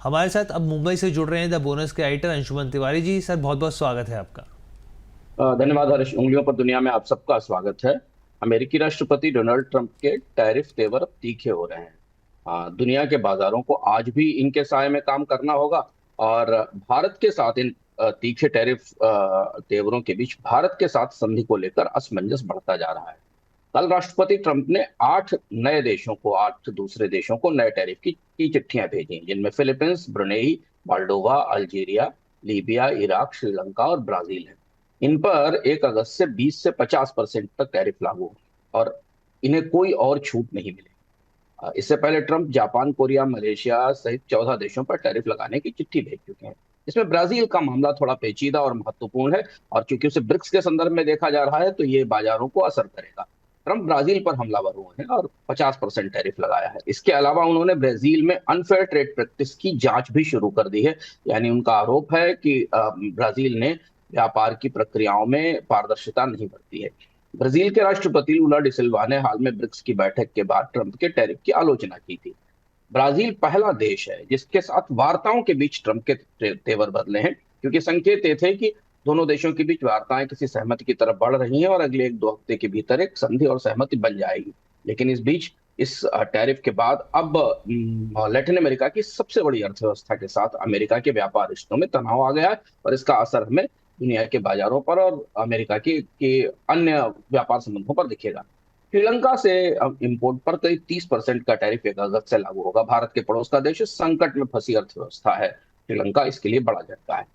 हमारे साथ अब मुंबई से जुड़ रहे हैं द बोनस के राइटर अंशुमन तिवारी जी। सर बहुत बहुत स्वागत है आपका। धन्यवाद हर्ष। उंगलियों पर दुनिया में आप सबका स्वागत है। अमेरिकी राष्ट्रपति डोनाल्ड ट्रंप के टैरिफ तेवर अब तीखे हो रहे हैं। दुनिया के बाजारों को आज भी इनके साए में काम करना होगा। और भारत के साथ इन तीखे टैरिफ तेवरों के बीच भारत के साथ संधि को लेकर असमंजस बढ़ता जा रहा है। कल राष्ट्रपति ट्रंप ने 8 दूसरे देशों को नए टैरिफ की चिट्ठियां भेजी, जिनमें Philippines, Brunei, Moldova, Algeria, Libya, Iraq, Sri Lanka और ब्राजील है। इन पर 1 अगस्त से 20 से 50% तक टैरिफ लागू होंगे और इन्हें कोई और छूट नहीं मिलेगी। इससे पहले ट्रंप जापान, कोरिया, मलेशिया सहित 14 देशों पर टैरिफ लगाने की चिट्ठी भेज चुके हैं। इसमें ब्राजील का मामला थोड़ा पेचीदा और महत्वपूर्ण है, और चूंकि उसे ब्रिक्स के संदर्भ में देखा जा रहा है तो ये बाजारों को असर करेगा। ट्रंप ब्राजील पर हमलावर हुए हैं और 50% टैरिफ लगाया है। इसके अलावा उन्होंने ब्राजील में अनफेयर ट्रेड प्रैक्टिस की जांच भी शुरू कर दी है। यानी उनका आरोप है कि ब्राजील ने व्यापार की प्रक्रियाओं में पारदर्शिता नहीं बरती है। ब्राजील के राष्ट्रपति लूला डिसिल्वा ने हाल में ब्रिक्स की बैठक के बाद ट्रंप के टैरिफ की आलोचना की थी। ब्राजील पहला देश है जिसके साथ वार्ताओं के बीच ट्रंप के तेवर बदले हैं, क्योंकि संकेत ये थे कि दोनों देशों के बीच वार्ताएं किसी सहमति की तरफ बढ़ रही हैं और अगले 1-2 हफ्ते के भीतर एक संधि और सहमति बन जाएगी। लेकिन इस बीच इस टैरिफ के बाद अब लैटिन अमेरिका की सबसे बड़ी अर्थव्यवस्था के साथ अमेरिका के व्यापार रिश्तों में तनाव आ गया है, और इसका असर हमें दुनिया के बाजारों पर और अमेरिका के अन्य व्यापार संबंधों पर दिखेगा। श्रीलंका से अब इंपोर्ट पर करीब 30% का टैरिफ 1 अगस्त से लागू होगा। भारत के पड़ोस का देश, संकट में फंसी अर्थव्यवस्था है श्रीलंका, इसके लिए बड़ा झटका है।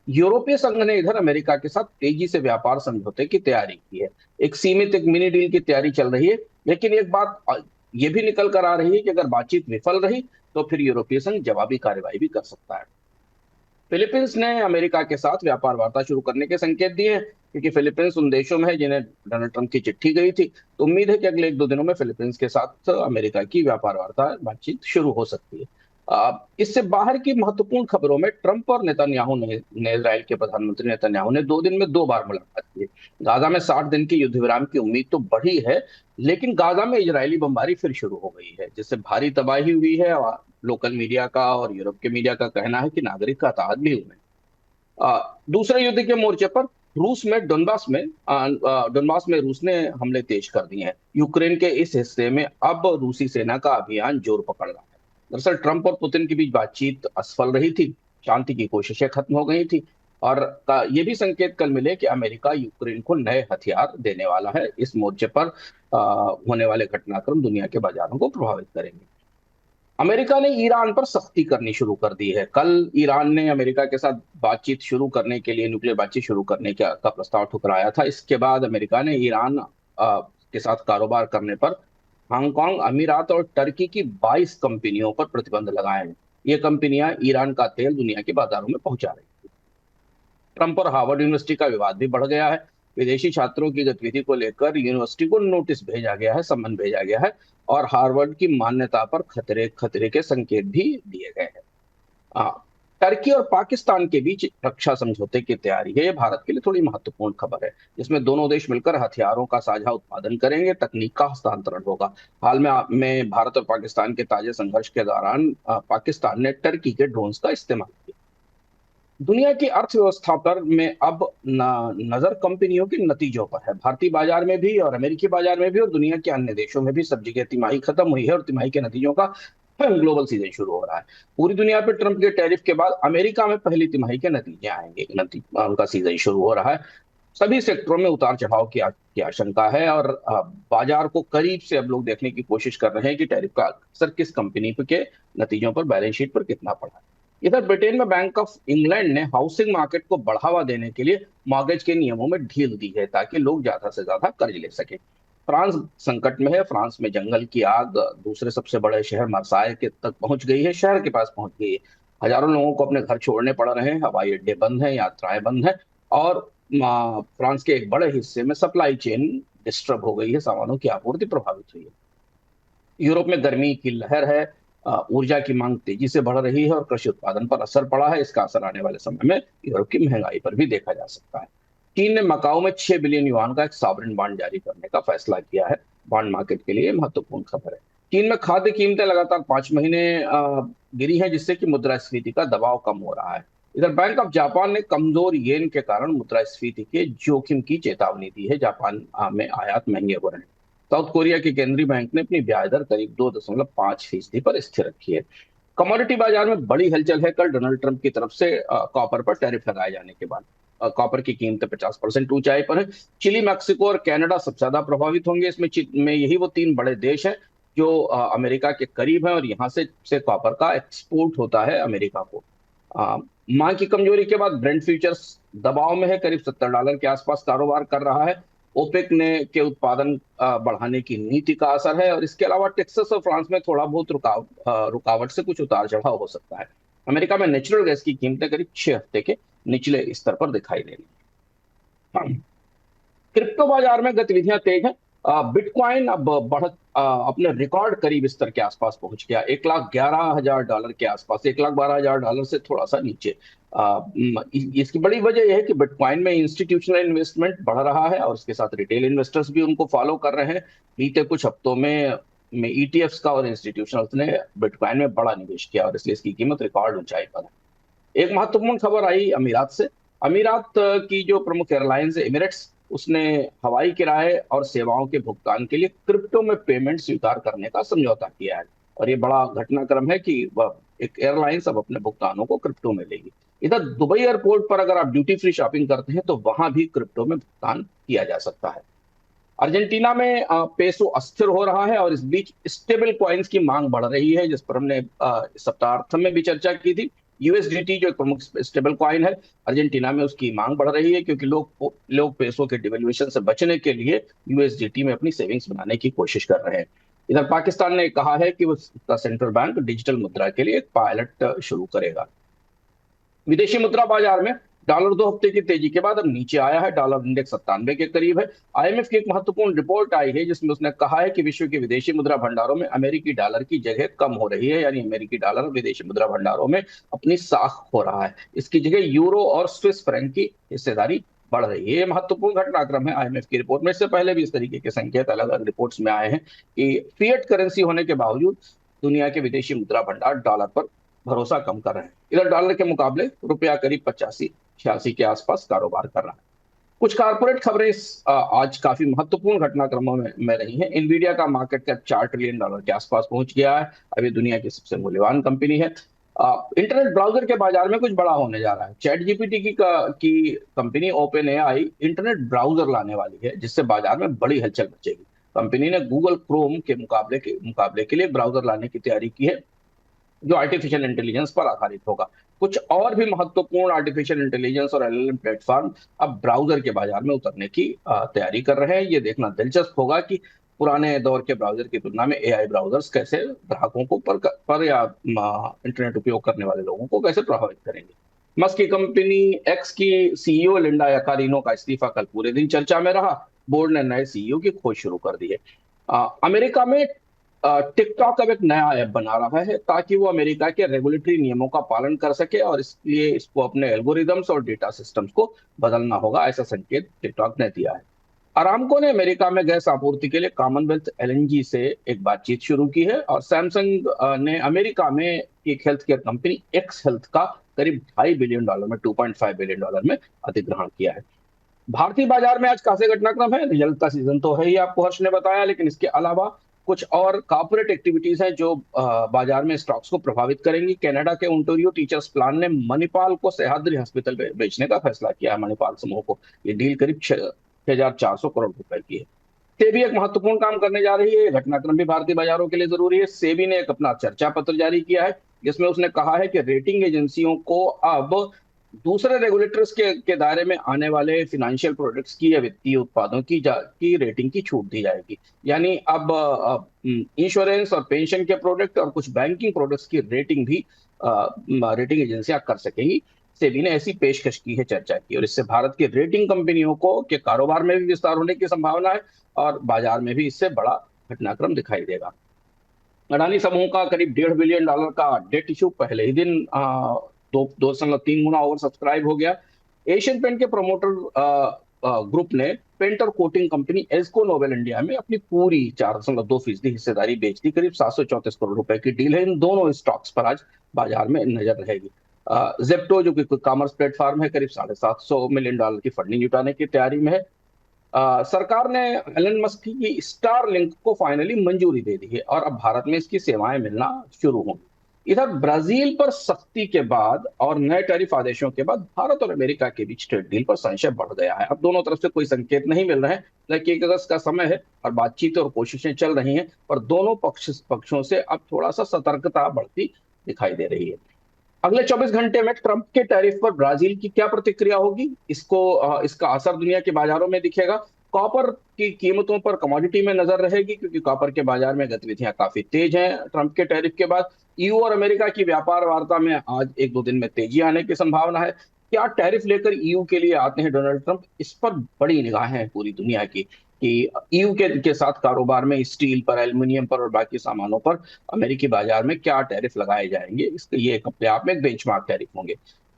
यूरोपीय संघ ने इधर अमेरिका के साथ तेजी से व्यापार समझौते की तैयारी की है। एक मिनी डील की तैयारी चल रही है। लेकिन एक बात ये भी निकल कर आ रही है कि अगर बातचीत विफल रही तो फिर यूरोपीय संघ जवाबी कार्रवाई भी कर सकता है। फिलीपींस ने अमेरिका के साथ व्यापार वार्ता शुरू करने के संकेत दिए हैं, क्योंकि फिलीपींस उन देशों में है जिन्हें डोनाल्ड ट्रंप की चिट्ठी गई थी। तो उम्मीद है कि अगले 1-2 दिनों में फिलीपींस के साथ अमेरिका की व्यापार वार्ता बातचीत शुरू हो सकती है। इससे बाहर की महत्वपूर्ण खबरों में ट्रंप और नेतन्याहू ने इजराइल के प्रधानमंत्री नेतन्याहू ने 2 दिन में 2 बार मुलाकात की। गाजा में 60 दिन की युद्ध विराम की उम्मीद तो बढ़ी है, लेकिन गाजा में इजरायली बमबारी फिर शुरू हो गई है, जिससे भारी तबाही हुई है। लोकल मीडिया का और यूरोप के मीडिया का कहना है कि नागरिक हताहत भी हुए। दूसरे युद्ध के मोर्चे पर रूस में डोनबास में रूस ने हमले तेज कर दिए हैं। यूक्रेन के इस हिस्से में अब रूसी सेना का अभियान जोर पकड़ रहा है। दरअसल ट्रंप और पुतिन के बीच बातचीत असफल रही थी, शांति की कोशिशें खत्म हो गई थी, और ये भी संकेत कल मिले कि अमेरिका यूक्रेन को नए हथियार देने वाला है। इस मोर्चे पर होने वाले घटनाक्रम दुनिया के बाजारों को प्रभावित करेंगे। अमेरिका ने ईरान पर सख्ती करनी शुरू कर दी है। कल ईरान ने अमेरिका के साथ बातचीत शुरू करने के लिए, न्यूक्लियर बातचीत शुरू करने का प्रस्ताव ठुकराया था। इसके बाद अमेरिका ने ईरान के साथ कारोबार करने पर हांगकांग, अमीरात और टर्की की 22 कंपनियों पर प्रतिबंध लगाए हैं। ये कंपनियां ईरान का तेल दुनिया के बाजारों में पहुंचा रही हैं। ट्रंप और हार्वर्ड यूनिवर्सिटी का विवाद भी बढ़ गया है। विदेशी छात्रों की गतिविधि को लेकर यूनिवर्सिटी को नोटिस भेजा गया है, सम्मन भेजा गया है, और हार्वर्ड की मान्यता पर खतरे खतरे के संकेत भी दिए गए हैं। आ, टर्की और पाकिस्तान के बीच रक्षा समझौते की तैयारी है। ये भारत के लिए थोड़ी महत्वपूर्ण खबर है, जिसमें दोनों देश मिलकर हथियारों का साझा उत्पादन करेंगे, तकनीक का हस्तांतरण होगा। हाल में भारत और पाकिस्तान के ताजे संघर्ष के दौरान पाकिस्तान ने टर्की के ड्रोन्स का इस्तेमाल किया। दुनिया की अर्थव्यवस्था पर में अब नजर कंपनियों के नतीजों पर है। भारतीय बाजार में भी और अमेरिकी बाजार में भी और दुनिया के अन्य देशों में भी सब जगह तिमाही खत्म हुई है और तिमाही के नतीजों का ग्लोबल सीजन शुरू हो रहा है। पूरी दुनिया पर ट्रंप के टैरिफ के बाद अमेरिका में पहली तिमाही के नतीजे आएंगे। उनका सीजन शुरू हो रहा है। सभी सेक्टरों में उतार चढ़ाव की आशंका है, और बाजार को करीब से अब लोग देखने की कोशिश कर रहे हैं कि टैरिफ का असर किस कंपनी के नतीजों पर, बैलेंस शीट पर कितना पड़ा है। इधर ब्रिटेन में बैंक ऑफ इंग्लैंड ने हाउसिंग मार्केट को बढ़ावा देने के लिए मॉर्गेज के नियमों में ढील दी है, ताकि लोग ज्यादा से ज्यादा कर्ज ले सके। फ्रांस संकट में है। फ्रांस में जंगल की आग दूसरे सबसे बड़े शहर मार्साय के तक पहुंच गई है, शहर के पास पहुंच गई है। हजारों लोगों को अपने घर छोड़ने पड़ रहे हैं, हवाई अड्डे बंद हैं, यात्राएं बंद हैं, और फ्रांस के एक बड़े हिस्से में सप्लाई चेन डिस्टर्ब हो गई है, सामानों की आपूर्ति प्रभावित हुई है। यूरोप में गर्मी की लहर है। ऊर्जा की मांग तेजी से बढ़ रही है और कृषि उत्पादन पर असर पड़ा है। इसका असर आने वाले समय में यूरोप की महंगाई पर भी देखा जा सकता है। चीन ने मकाऊ में 6 बिलियन युआन का एक सॉवरेन बॉन्ड जारी करने का फैसला किया है। बॉन्ड मार्केट के लिए महत्वपूर्ण खबर है। चीन में खाद्य कीमतें लगातार 5 महीने गिरी हैं, जिससे कि मुद्रास्फीति का दबाव कम हो रहा है। इधर बैंक ऑफ जापान ने कमजोर येन के कारण मुद्रास्फीति के जोखिम की चेतावनी दी है। जापान में आयात महंगे हो रहे हैं। साउथ कोरिया के केंद्रीय बैंक ने अपनी ब्याज दर करीब 2.5% पर स्थिर रखी है। कमोडिटी बाजार में बड़ी हलचल है। कल डोनाल्ड ट्रंप की तरफ से कॉपर पर टैरिफ लगाए जाने के बाद कॉपर की कीमतें 50% ऊंचाई पर है। चिली, मैक्सिको और कनाडा सबसे ज्यादा प्रभावित होंगे। इसमें यही वो तीन बड़े देश हैं जो अमेरिका के करीब हैं, और यहाँ से कॉपर का एक्सपोर्ट होता है अमेरिका को। अ, मांग की कमजोरी के बाद ब्रेंट फ्यूचर्स दबाव में है, करीब $70 के आसपास कारोबार कर रहा है। ओपेक ने के उत्पादन बढ़ाने की नीति का असर है, और इसके अलावा टेक्सास और फ्रांस में थोड़ा बहुत रुकावट से कुछ उतार चढ़ाव हो सकता है। अमेरिका में नेचुरल गैस की कीमतें करीब 6 हफ्ते के निचले स्तर पर दिखाई दे रही हैं। क्रिप्टो बाजार में गतिविधियां तेज हैं। बिटकॉइन अब अपने रिकॉर्ड करीब स्तर के आसपास पहुंच गया, $1,11,000 के आसपास, $1,12,000 से थोड़ा सा नीचे। इसकी बड़ी वजह यह है कि बिटकॉइन में इंस्टीट्यूशनल इन्वेस्टमेंट बढ़ रहा है, और इसके साथ रिटेल इन्वेस्टर्स भी उनको फॉलो कर रहे हैं। बीते कुछ हफ्तों में ईटीएफ्स का और इंस्टीट्यूशनल्स ने बिटकॉइन में बड़ा निवेश किया, और इसलिए इसकी कीमत रिकॉर्ड ऊंचाई पर है। एक महत्वपूर्ण खबर आई अमीरात से। अमीरात की जो प्रमुख एयरलाइंस है एमिरेट्स, उसने हवाई किराए और सेवाओं के भुगतान के लिए क्रिप्टो में पेमेंट स्वीकार करने का समझौता किया है। और ये बड़ा घटनाक्रम है कि वह एक एयरलाइंस अब अपने भुगतानों को क्रिप्टो में लेगी। इधर दुबई एयरपोर्ट पर अगर आप ड्यूटी फ्री शॉपिंग करते हैं तो वहां भी क्रिप्टो में भुगतान किया जा सकता है। अर्जेंटीना में पेसो अस्थिर हो रहा है, और इस बीच स्टेबल कॉइन्स की मांग बढ़ रही है, जिस पर हमने सप्ताहांत में भी चर्चा की थी। यूएसडीटी जो एक प्रमुख स्टेबल कॉइन है, अर्जेंटीना में उसकी मांग बढ़ रही है, क्योंकि लोग पेसो के डिवेल्युएशन से बचने के लिए यूएसडीटी में अपनी सेविंग्स बनाने की कोशिश कर रहे हैं। इधर पाकिस्तान ने कहा है कि उसका सेंट्रल बैंक डिजिटल मुद्रा के लिए एक पायलट शुरू करेगा। विदेशी मुद्रा बाजार में डॉलर 2 हफ्ते की तेजी के बाद अब नीचे आया है। डॉलर इंडेक्स 97 के करीब है। आईएमएफ की एक महत्वपूर्ण रिपोर्ट आई है, जिसमें उसने कहा है कि विश्व के विदेशी मुद्रा भंडारों में अमेरिकी डॉलर की जगह कम हो रही है, यानी अमेरिकी डॉलर विदेशी मुद्रा भंडारों में अपनी साख खो रहा है। इसकी जगह यूरो और स्विस फ्रैंक की हिस्सेदारी बढ़ रही है। ये महत्वपूर्ण घटनाक्रम है आईएमएफ की रिपोर्ट में। इससे पहले भी इस तरीके के संकेत अलग अलग रिपोर्ट्स में आए हैं कि फिएट करेंसी होने के बावजूद दुनिया के विदेशी मुद्रा भंडार डॉलर पर भरोसा कम कर रहे हैं। इधर डॉलर के मुकाबले रुपया करीब 85-86 के आसपास कारोबार कर रहा है। कुछ कारपोरेट खबरें आज काफी महत्वपूर्ण घटनाक्रमों में रही हैं। इनवीडिया का मार्केट कैप $4 ट्रिलियन के आसपास पहुंच गया है। अब ये दुनिया की सबसे मूल्यवान कंपनी है। इंटरनेट ब्राउजर के बाजार में कुछ बड़ा होने जा रहा है। चैट जीपीटी की company open AI internet browser लाने वाली है, जिससे बाजार में बड़ी हलचल मचेगी। कंपनी ने गूगल क्रोम के मुकाबले के लिए ब्राउजर लाने की तैयारी की है, जो आर्टिफिशियल इंटेलिजेंस पर आधारित होगा। कुछ और भी महत्वपूर्ण आर्टिफिशियल इंटेलिजेंस और एलएलएम प्लेटफॉर्म अब ब्राउजर के बाजार में उतरने की तैयारी कर रहे हैं। ये देखना दिलचस्प होगा कि पुराने दौर के ब्राउजर की तुलना में एआई ब्राउजर्स कैसे ग्राहकों को पर या इंटरनेट उपयोग करने वाले लोगों को कैसे प्रभावित करेंगे। मस्क की कंपनी एक्स की सीईओ लिंडा याकारिनो का इस्तीफा कल पूरे दिन चर्चा में रहा। बोर्ड ने नए सीईओ की खोज शुरू कर दी है। अमेरिका में टिकटॉक अब एक नया ऐप बना रहा है, ताकि वो अमेरिका के रेगुलेटरी नियमों का पालन कर सके, और इसलिए इसको अपने एल्गोरिदम्स और डेटा सिस्टम्स को बदलना होगा, ऐसा संकेत टिकटॉक ने दिया है। अरामको ने अमेरिका में गैस आपूर्ति के लिए कॉमनवेल्थ एलएनजी से एक बातचीत शुरू की है, और सैमसंग ने अमेरिका में एक health care company x health का करीब $2.5 बिलियन में $2.5 बिलियन में अधिग्रहण किया है। भारतीय बाजार में आज खासे घटनाक्रम है। रिजल्ट का सीजन तो है ही, आपको हर्ष ने बताया, लेकिन इसके अलावा कुछ और कॉर्पोरेट एक्टिविटीज हैं जो बाजार में स्टॉक्स को प्रभावित करेंगी। कनाडा के ओंटारियो टीचर्स प्लान ने मणिपाल को सह्याद्री हॉस्पिटल बेचने का फैसला किया है, मणिपाल समूह को। ये डील करीब 6,400 करोड़ रुपए की है। सेबी एक महत्वपूर्ण काम करने जा रही है। ये घटनाक्रम भी भारतीय बाजारों के लिए जरूरी है। सेबी ने एक अपना चर्चा पत्र जारी किया है, जिसमें उसने कहा है कि रेटिंग एजेंसियों को अब दूसरे रेगुलेटर्स के दायरे में आने वाले फिनेंशियल प्रोडक्ट्स की या वित्तीय उत्पादों की रेटिंग की छूट दी जाएगी। यानी अब इंश्योरेंस और पेंशन के प्रोडक्ट और कुछ बैंकिंग प्रोडक्ट्स की रेटिंग भी रेटिंग एजेंसियां कर सकेंगी। सेबी ने ऐसी पेशकश की है, चर्चा की, और इससे भारत की रेटिंग कंपनियों को के कारोबार में भी विस्तार होने की संभावना है, और बाजार में भी इससे बड़ा घटनाक्रम दिखाई देगा। अडानी समूह का करीब $1.5 बिलियन का डेट इशू पहले ही दिन 2.3 गुना ओवर सब्सक्राइब हो गया। एशियन पेंट के प्रमोटर ग्रुप ने पेंट और कोटिंग कंपनी एस्को नोबेल इंडिया में अपनी पूरी 4.2% हिस्सेदारी बेच दी। करीब 734 करोड़ रुपए की डील है। इन दोनों स्टॉक्स पर आज बाजार में नजर रहेगी। जेप्टो जो कि कॉमर्स प्लेटफॉर्म है, करीब $750 मिलियन की फंडिंग जुटाने की तैयारी में है। सरकार ने एलन मस्क की स्टारलिंक को फाइनली मंजूरी दे दी है और अब भारत में इसकी सेवाएं मिलना शुरू होंगी। इधर ब्राजील पर सख्ती के बाद और नए टैरिफ आदेशों के बाद भारत और अमेरिका के बीच ट्रेड डील पर संशय बढ़ गया है। अब दोनों तरफ से कोई संकेत नहीं मिल रहे हैं, लेकिन 1 अगस्त का समय है और बातचीत और कोशिशें चल रही हैं, पर दोनों पक्षों से अब थोड़ा सा सतर्कता बढ़ती दिखाई दे रही है। अगले 24 घंटे में ट्रंप के टैरिफ पर ब्राजील की क्या प्रतिक्रिया होगी, इसका असर दुनिया के बाजारों में दिखेगा। कॉपर की कीमतों पर कमोडिटी में नजर रहेगी, क्योंकि कॉपर के बाजार में गतिविधियां काफी तेज हैं ट्रंप के टैरिफ के बाद। ईयू और अमेरिका की व्यापार वार्ता में आज 1-2 दिन में तेजी आने की संभावना है। क्या टैरिफ लेकर ईयू के लिए आते हैं डोनाल्ड ट्रंप, इस पर बड़ी निगाहें हैं पूरी दुनिया की कि ईयू के साथ कारोबार में स्टील पर, एल्युमिनियम पर और बाकी सामानों पर अमेरिकी बाजार में क्या टैरिफ लगाए जाएंगे। इसके ये एक अपने आप में एक बेंचमार्क टैरिफ होंगे।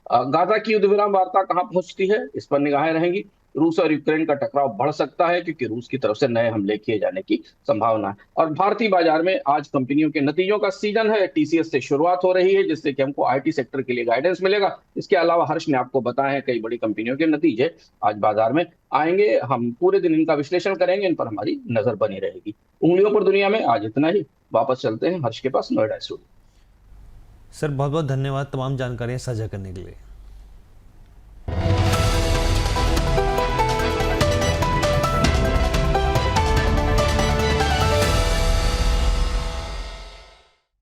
गाजा की युद्ध विराम वार्ता कहां पहुंचती है, इस पर निगाहें रहेंगी। रूस और यूक्रेन का टकराव बढ़ सकता है, क्योंकि रूस की तरफ से नए हमले किए जाने की संभावना है। और भारतीय बाजार में आज कंपनियों के नतीजों का सीजन है। टीसीएस से शुरुआत हो रही है, जिससे कि हमको आईटी सेक्टर के लिए गाइडेंस मिलेगा। इसके अलावा हर्ष ने आपको बताया है कई बड़ी कंपनियों के नतीजे आज बाजार में आएंगे। हम पूरे दिन इनका विश्लेषण करेंगे, इन पर हमारी नजर बनी रहेगी। उंगलियों पर दुनिया में आज इतना ही। वापस चलते हैं हर्ष के पास, नोएडा स्टूडियो। सर बहुत बहुत धन्यवाद तमाम जानकारियां साझा करने के लिए।